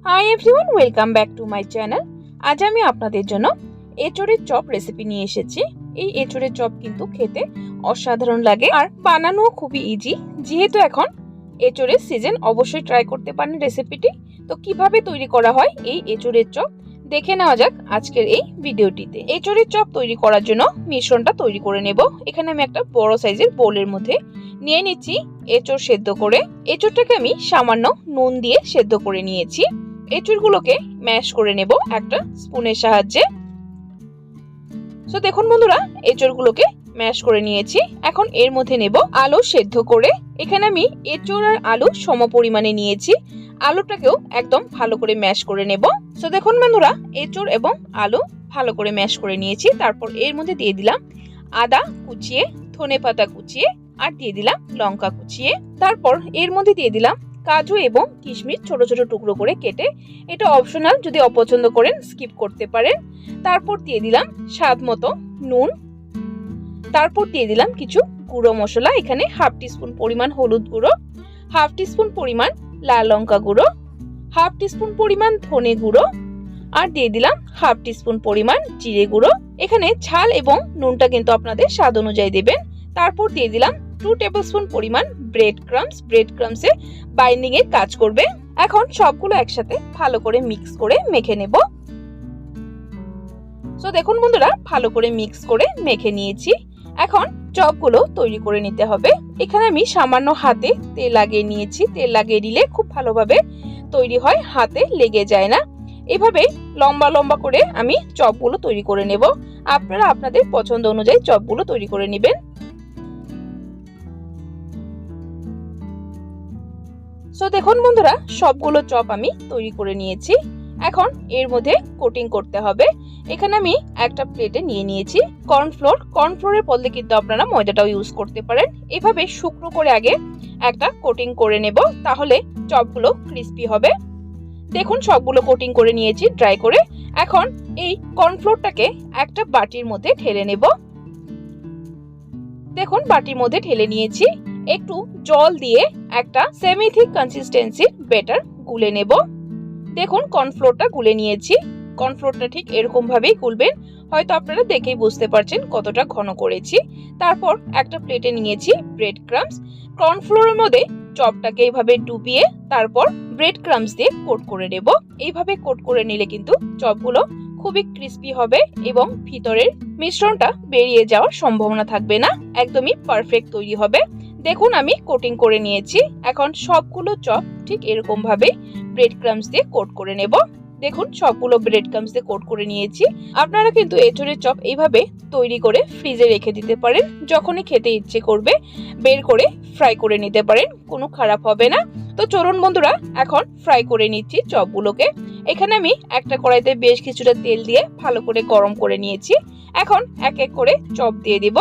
Hi everyone, welcome back to my channel. আজ আমি আপনাদের জন্য এঁচোড়ের চপ রেসিপি নিয়ে এসেছি। এই এঁচোড়ের চপ কিন্তু খেতে অসাধারণ লাগে আর বানানোও খুবই ইজি। যেহেতু এখন এঁচোড়ের সিজন, অবশ্যই ট্রাই করতে পারেন রেসিপিটি। তো কিভাবে তৈরি করা হয় এই এঁচোড়ের চপ দেখে নেওয়া যাক আজকের এই ভিডিওটিতে। এঁচোড়ের চপ তৈরি করার জন্য মিশ্রণটা তৈরি করে নেব। এখানে আমি একটা বড় সাইজের বোলের মধ্যে নিয়ে নিচ্ছি এঁচোড় সেদ্ধ করে। এঁচোড়টাকে আমি সামান্য নুন দিয়ে সেদ্ধ করে নিয়েছি। এঁচোড়গুলোকে ম্যাশ করে নেব একটা স্পুনের সাহায্যে। তো দেখুন বন্ধুরা, এঁচোড়গুলোকে ম্যাশ করে নিয়েছি। এখন এর মধ্যে নেব আলু সেদ্ধ করে। এখানে আমি এঁচোড় আর আলু সম পরিমাণে নিয়েছি। আলুটাকেও একদম ভালো করে ম্যাশ করে নেব। তো দেখুন বন্ধুরা, এঁচোড় এবং আলু ভালো করে ম্যাশ করে নিয়েছি। তারপর এর মধ্যে দিয়ে দিলাম আদা কুচিয়ে, ধনেপাতা কুচিয়ে, আর দিয়ে দিলাম লঙ্কা কুচিয়ে। তারপর এর মধ্যে দিয়ে দিলাম কাজু এবং কিশমিশ ছোট ছোট টুকরো করে কেটে। এটা অপশনাল, যদি অপছন্দ করেন স্কিপ করতে পারেন। তারপর দিয়ে দিলাম স্বাদ মতো নুন। তারপর দিয়ে দিলাম কিছু গুঁড়ো মশলা। এখানে হাফ টিস্পুন পরিমাণ হলুদ গুঁড়ো, হাফ টিস্পুন পরিমাণ লাল লঙ্কা গুঁড়ো, হাফ টিস্পুন পরিমাণ ধনে গুঁড়ো, আর দিয়ে দিলাম হাফ টিস্পুন পরিমাণ জিরে গুঁড়ো। এখানে ঝাল এবং নুনটা কিন্তু আপনাদের স্বাদ অনুযায়ী দেবেন। তারপর দিয়ে দিলাম 2 টেবিলস্পুন পরিমাণ ব্রেড ক্রাম্বস। ব্রেড ক্রাম্বসে বাইন্ডিং এর কাজ করবে। এখন সবগুলো একসাথে ভালো করে মিক্স করে মেখে নেব। তো দেখুন বন্ধুরা, ভালো করে মিক্স করে মেখে নিয়েছি। এখন চপগুলো তৈরি করে নিতে হবে। এখানে আমি সামান্য হাতে তেল লাগিয়ে নিয়েছি। তেল লাগিয়ে নিলে খুব ভালোভাবে তৈরি হয়, হাতে লেগে যায় না। এভাবে লম্বা লম্বা করে আমি চপগুলো তৈরি করে নেব। আপনারা আপনাদের পছন্দ অনুযায়ী চপগুলো তৈরি করে নেবেন। তো দেখুন বন্ধুরা, সবগুলো চপ আমি তৈরি করে নিয়েছি। এখন এর মধ্যে কোটিং করতে হবে। এখানে আমি একটা প্লেটে নিয়ে নিয়েছি কর্নফ্লোর। কর্নফ্লোরের বদলে কিন্তু আপনারা ময়দাটাও ইউজ করতে পারেন। এভাবে শুকনো করে আগে একটা কোটিং করে নেব, তাহলে চপগুলো ক্রিস্পি হবে। দেখুন সবগুলো কোটিং করে নিয়েছি ড্রাই করে। এখন এই কর্নফ্লোরটাকে একটা বাটির মধ্যে ঢেলে নেব। দেখুন বাটির মধ্যে ঢেলে নিয়েছি। একটু জল দিয়ে একটা সেমি থিক কনসিস্টেন্সির ব্যাটার গুলে নেব। দেখুন কর্নফ্লোরটা গুলে নিয়েছি। কর্নফ্লোরটা ঠিক এরকম ভাবেই গুলবেন। হয়তো আপনারা দেখেই বুঝতে পারছেন কতটা ঘন করেছি। তারপর একটা প্লেটে নিয়েছি ব্রেড ক্রাম্বস। কর্নফ্লোরের মধ্যে চপটাকে এইভাবে ডুবিয়ে তারপর ব্রেড ক্রাম্বস দিয়ে কোট করে নেব। এইভাবে কোট করে নিলে কিন্তু চপগুলো খুবই ক্রিস্পি হবে এবং ভিতরের মিশ্রণটা বেরিয়ে যাওয়ার সম্ভাবনা থাকবে না। একদমই পারফেক্ট তৈরি হবে। দেখুন আমি কোটিং করে নিয়েছি। এখন সবগুলো চপ ঠিক এরকম ভাবে ব্রেড ক্রাম্বস দিয়ে কোট করে নেব। দেখুন সবগুলো ব্রেড ক্রাম্বস দিয়ে কোট করে নিয়েছি। আপনারা কিন্তু এঁচোড়ের চপ এইভাবে তৈরি করে ফ্রিজে রেখে দিতে পারেন। যখনই খেতে ইচ্ছে করবে বের করে ফ্রাই করে নিতে পারেন, কোনো খারাপ হবে না। তো চলুন বন্ধুরা, এখন ফ্রাই করে নিচ্ছি চপগুলোকে। এখানে আমি একটা কড়াইতে বেশ কিছুটা তেল দিয়ে ভালো করে গরম করে নিয়েছি। এখন এক এক করে চপ দিয়ে দিব।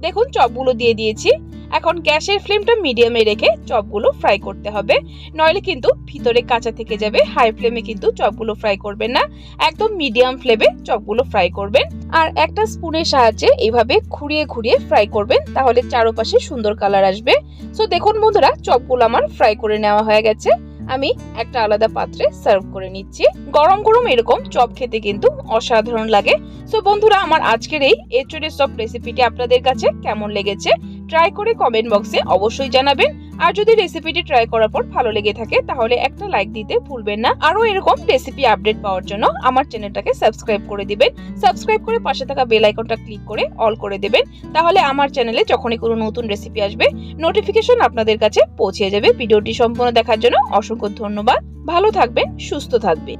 দেখুন চপগুলো দিয়ে দিয়েছি। এখন গ্যাসের ফ্লেমটা মিডিয়ামে রেখে চপগুলো ফ্রাই করতে হবে, নইলে কিন্তু ভিতরে কাঁচা থেকে যাবে। হাই ফ্লেমে কিন্তু চপগুলো ফ্রাই করবেন না, একদম মিডিয়াম ফ্লেমে চপগুলো ফ্রাই করবেন। আর একটা স্পুনের সাহায্যে এইভাবে ঘুরিয়ে ঘুরিয়ে ফ্রাই করবেন, তাহলে চারপাশে সুন্দর কালার আসবে। সো দেখুন বন্ধুরা, চপগুলো আমার ফ্রাই করে নেওয়া হয়ে গেছে। আমি একটা আলাদা পাত্রে সার্ভ করে নিচ্ছি। গরম গরম এরকম চপ খেতে কিন্তু অসাধারণ লাগে। সো বন্ধুরা, আমার আজকের এই এঁচোড়ের চপ রেসিপিটি আপনাদের কাছে কেমন লেগেছে ট্রাই করে কমেন্ট বক্সে অবশ্যই জানাবেন। আর যদি রেসিপিটি ট্রাই করার পর ভালো লেগে থাকে তাহলে একটা লাইক দিতে ভুলবেন না। আরো এরকম রেসিপি আপডেট পাওয়ার জন্য আমার চ্যানেলটাকে সাবস্ক্রাইব করে দিবেন। সাবস্ক্রাইব করে পাশে থাকা বেল আইকনটা ক্লিক করে অল করে দেবেন, তাহলে আমার চ্যানেলে যখনই কোনো নতুন রেসিপি আসবে নোটিফিকেশন আপনাদের কাছে পৌঁছে যাবে। ভিডিওটি সম্পূর্ণ দেখার জন্য অসংখ্য ধন্যবাদ। ভালো থাকবেন, সুস্থ থাকবেন।